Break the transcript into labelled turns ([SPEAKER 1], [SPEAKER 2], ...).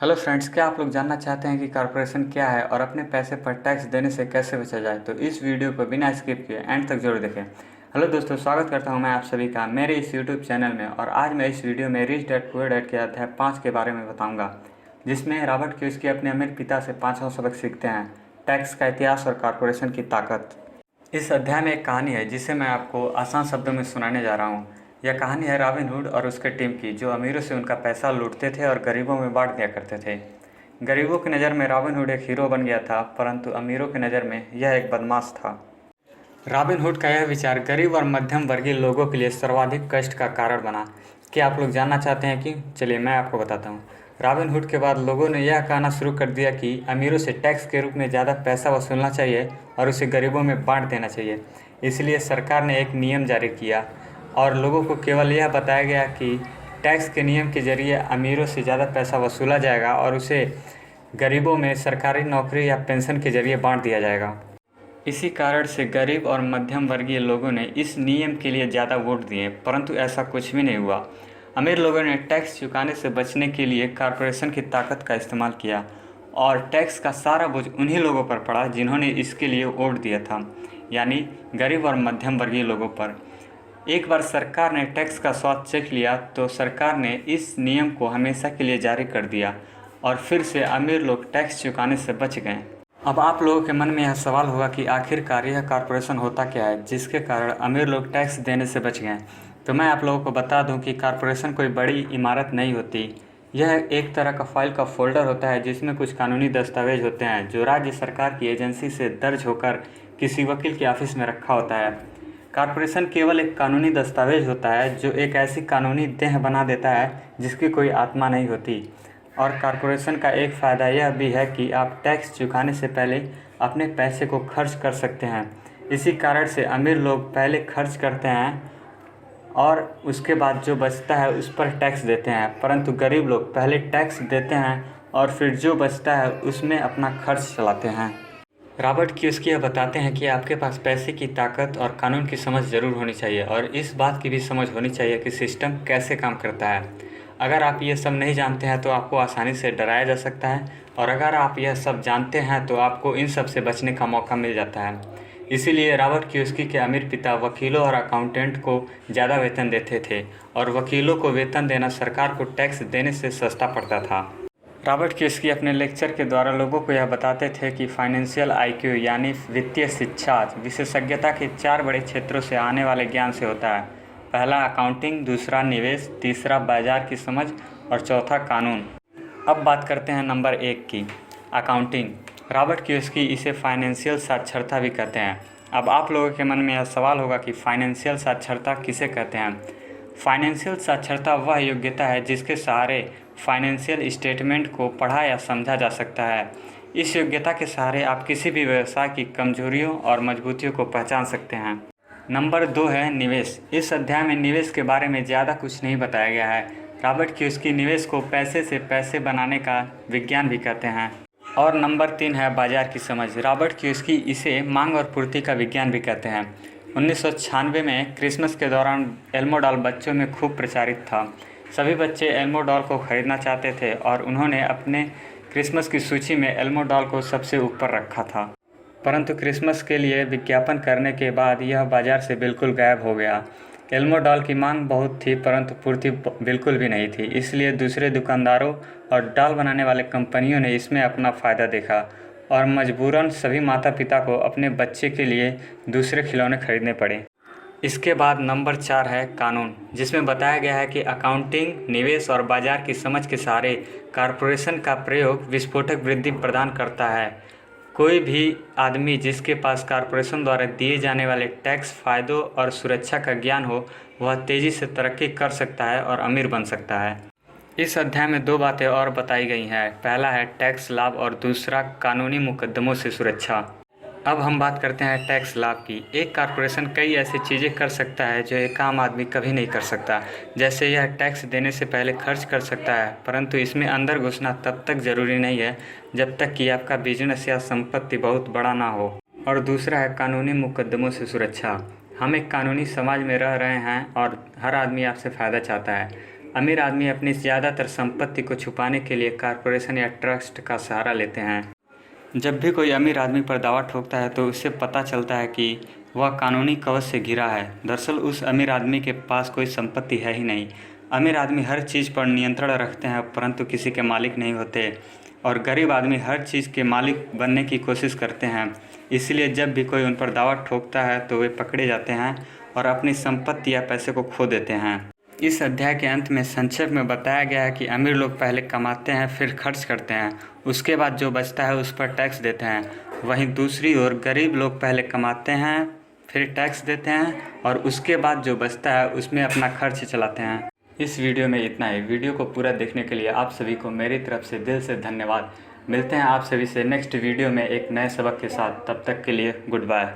[SPEAKER 1] Hello friends, क्या आप लोग जानना चाहते हैं कि कॉरपोरेशन क्या है और अपने पैसे पर टैक्स देने से कैसे बचा जाए? तो इस वीडियो को बिना स्किप किए एंड तक जरूर देखें। हेलो दोस्तों, स्वागत करता हूं मैं आप सभी का मेरे इस यूट्यूब चैनल में। और आज मैं इस वीडियो में रिच डैड पुअर डैड के अध्याय 5 के बारे में बताऊंगा, जिसमें रॉबर्ट कियोसाकी अपने अमीर पिता से 5वां सबक सीखते हैं, टैक्स का इतिहास और कॉरपोरेशन की ताकत। इस अध्याय में एक कहानी है जिसे मैं आपको आसान शब्दों में सुनाने जा रहा हूँ। यह कहानी है रॉबिन हुड और उसके टीम की, जो अमीरों से उनका पैसा लूटते थे और गरीबों में बांट दिया करते थे। गरीबों की नज़र में रॉबिन हुड एक हीरो बन गया था, परंतु अमीरों की नज़र में यह एक बदमाश था। रॉबिन हुड का यह विचार गरीब और मध्यम वर्गीय लोगों के लिए सर्वाधिक कष्ट का कारण बना। क्या आप लोग जानना चाहते हैं कि? चलिए मैं आपको बताता हूँ। रॉबिन हुड के बाद लोगों ने यह कहना शुरू कर दिया कि अमीरों से टैक्स के रूप में ज़्यादा पैसा वसूलना चाहिए और उसे गरीबों में बांट देना चाहिए। इसलिए सरकार ने एक नियम जारी किया और लोगों को केवल यह बताया गया कि टैक्स के नियम के जरिए अमीरों से ज़्यादा पैसा वसूला जाएगा और उसे गरीबों में सरकारी नौकरी या पेंशन के जरिए बांट दिया जाएगा। इसी कारण से गरीब और मध्यम वर्गीय लोगों ने इस नियम के लिए ज़्यादा वोट दिए, परंतु ऐसा कुछ भी नहीं हुआ। अमीर लोगों ने टैक्स चुकाने से बचने के लिए कॉरपोरेशन की ताकत का इस्तेमाल किया और टैक्स का सारा बोझ उन्हीं लोगों पर पड़ा जिन्होंने इसके लिए वोट दिया था, यानी गरीब और मध्यम वर्गीय लोगों पर। एक बार सरकार ने टैक्स का स्वाद चख लिया तो सरकार ने इस नियम को हमेशा के लिए जारी कर दिया और फिर से अमीर लोग टैक्स चुकाने से बच गए। अब आप लोगों के मन में यह सवाल होगा कि आखिरकार यह कॉरपोरेशन होता क्या है जिसके कारण अमीर लोग टैक्स देने से बच गए। तो मैं आप लोगों को बता दूं कि कॉरपोरेशन कोई बड़ी इमारत नहीं होती। यह एक तरह का फाइल का फोल्डर होता है जिसमें कुछ कानूनी दस्तावेज होते हैं जो राज्य सरकार की एजेंसी से दर्ज होकर किसी वकील के ऑफिस में रखा होता है। कॉरपोरेशन केवल एक कानूनी दस्तावेज होता है जो एक ऐसी कानूनी देह बना देता है जिसकी कोई आत्मा नहीं होती। और कॉरपोरेशन का एक फ़ायदा यह भी है कि आप टैक्स चुकाने से पहले अपने पैसे को खर्च कर सकते हैं। इसी कारण से अमीर लोग पहले खर्च करते हैं और उसके बाद जो बचता है उस पर टैक्स देते हैं, परंतु गरीब लोग पहले टैक्स देते हैं और फिर जो बचता है उसमें अपना खर्च चलाते हैं। रॉबर्ट कियोसाकी यह बताते हैं कि आपके पास पैसे की ताकत और कानून की समझ ज़रूर होनी चाहिए और इस बात की भी समझ होनी चाहिए कि सिस्टम कैसे काम करता है। अगर आप ये सब नहीं जानते हैं तो आपको आसानी से डराया जा सकता है, और अगर आप यह सब जानते हैं तो आपको इन सब से बचने का मौका मिल जाता है। इसीलिए रॉबर्ट कियोसाकी के अमीर पिता वकीलों और अकाउंटेंट को ज़्यादा वेतन देते थे और वकीलों को वेतन देना सरकार को टैक्स देने से सस्ता पड़ता था। रॉबर्ट कियोसाकी अपने लेक्चर के द्वारा लोगों को यह बताते थे कि फाइनेंशियल IQ यानी वित्तीय शिक्षा विशेषज्ञता के 4 बड़े क्षेत्रों से आने वाले ज्ञान से होता है। पहला अकाउंटिंग, दूसरा निवेश, तीसरा बाजार की समझ और चौथा कानून। अब बात करते हैं नंबर 1 की, अकाउंटिंग। रॉबर्ट कियोसाकी इसे फाइनेंशियल साक्षरता भी कहते हैं। अब आप लोगों के मन में यह सवाल होगा कि फाइनेंशियल साक्षरता किसे कहते हैं। फाइनेंशियल साक्षरता वह योग्यता है जिसके सहारे फाइनेंशियल स्टेटमेंट को पढ़ा या समझा जा सकता है। इस योग्यता के सहारे आप किसी भी व्यवसाय की कमजोरियों और मजबूतियों को पहचान सकते हैं। नंबर 2 है निवेश। इस अध्याय में निवेश के बारे में ज़्यादा कुछ नहीं बताया गया है। रॉबर्ट कियोसाकी निवेश को पैसे से पैसे बनाने का विज्ञान भी कहते हैं। और नंबर 3 है बाजार की समझ। रॉबर्ट कियोसाकी इसे मांग और पूर्ति का विज्ञान भी कहते हैं। 1996 में क्रिसमस के दौरान एल्मो डॉल बच्चों में खूब प्रचारित था। सभी बच्चे एल्मो डॉल को खरीदना चाहते थे और उन्होंने अपने क्रिसमस की सूची में एल्मो डॉल को सबसे ऊपर रखा था। परंतु क्रिसमस के लिए विज्ञापन करने के बाद यह बाजार से बिल्कुल गायब हो गया। एल्मो डॉल की मांग बहुत थी परंतु पूर्ति बिल्कुल भी नहीं थी, इसलिए दूसरे दुकानदारों और डॉल बनाने वाले कंपनियों ने इसमें अपना फ़ायदा देखा और मजबूरन सभी माता पिता को अपने बच्चे के लिए दूसरे खिलौने खरीदने पड़े। इसके बाद नंबर 4 है कानून, जिसमें बताया गया है कि अकाउंटिंग, निवेश और बाजार की समझ के सहारे कॉरपोरेशन का प्रयोग विस्फोटक वृद्धि प्रदान करता है। कोई भी आदमी जिसके पास कॉरपोरेशन द्वारा दिए जाने वाले टैक्स फ़ायदों और सुरक्षा का ज्ञान हो, वह तेज़ी से तरक्की कर सकता है और अमीर बन सकता है। इस अध्याय में 2 बातें और बताई गई हैं। पहला है टैक्स लाभ और दूसरा कानूनी मुकदमों से सुरक्षा। अब हम बात करते हैं टैक्स लाभ की। एक कॉरपोरेशन कई ऐसी चीज़ें कर सकता है जो एक आम आदमी कभी नहीं कर सकता। जैसे यह टैक्स देने से पहले खर्च कर सकता है, परंतु इसमें अंदर घुसना तब तक ज़रूरी नहीं है जब तक कि आपका बिजनेस या संपत्ति बहुत बड़ा ना हो। और दूसरा है कानूनी मुकदमों से सुरक्षा। हम एक कानूनी समाज में रह रहे हैं और हर आदमी आपसे फ़ायदा चाहता है। अमीर आदमी अपनी ज़्यादातर संपत्ति को छुपाने के लिए कॉरपोरेशन या ट्रस्ट का सहारा लेते हैं। जब भी कोई अमीर आदमी पर दावा ठोकता है तो उससे पता चलता है कि वह कानूनी कवच से घिरा है। दरअसल उस अमीर आदमी के पास कोई संपत्ति है ही नहीं। अमीर आदमी हर चीज़ पर नियंत्रण रखते हैं परंतु किसी के मालिक नहीं होते, और गरीब आदमी हर चीज़ के मालिक बनने की कोशिश करते हैं। इसलिए जब भी कोई उन पर दावा ठोकता है तो वे पकड़े जाते हैं और अपनी संपत्ति या पैसे को खो देते हैं। इस अध्याय के अंत में संक्षेप में बताया गया है कि अमीर लोग पहले कमाते हैं, फिर खर्च करते हैं, उसके बाद जो बचता है उस पर टैक्स देते हैं। वहीं दूसरी ओर गरीब लोग पहले कमाते हैं, फिर टैक्स देते हैं और उसके बाद जो बचता है उसमें अपना खर्च चलाते हैं। इस वीडियो में इतना ही। वीडियो को पूरा देखने के लिए आप सभी को मेरी तरफ से दिल से धन्यवाद। मिलते हैं आप सभी से नेक्स्ट वीडियो में एक नए सबक के साथ। तब तक के लिए गुड बाय।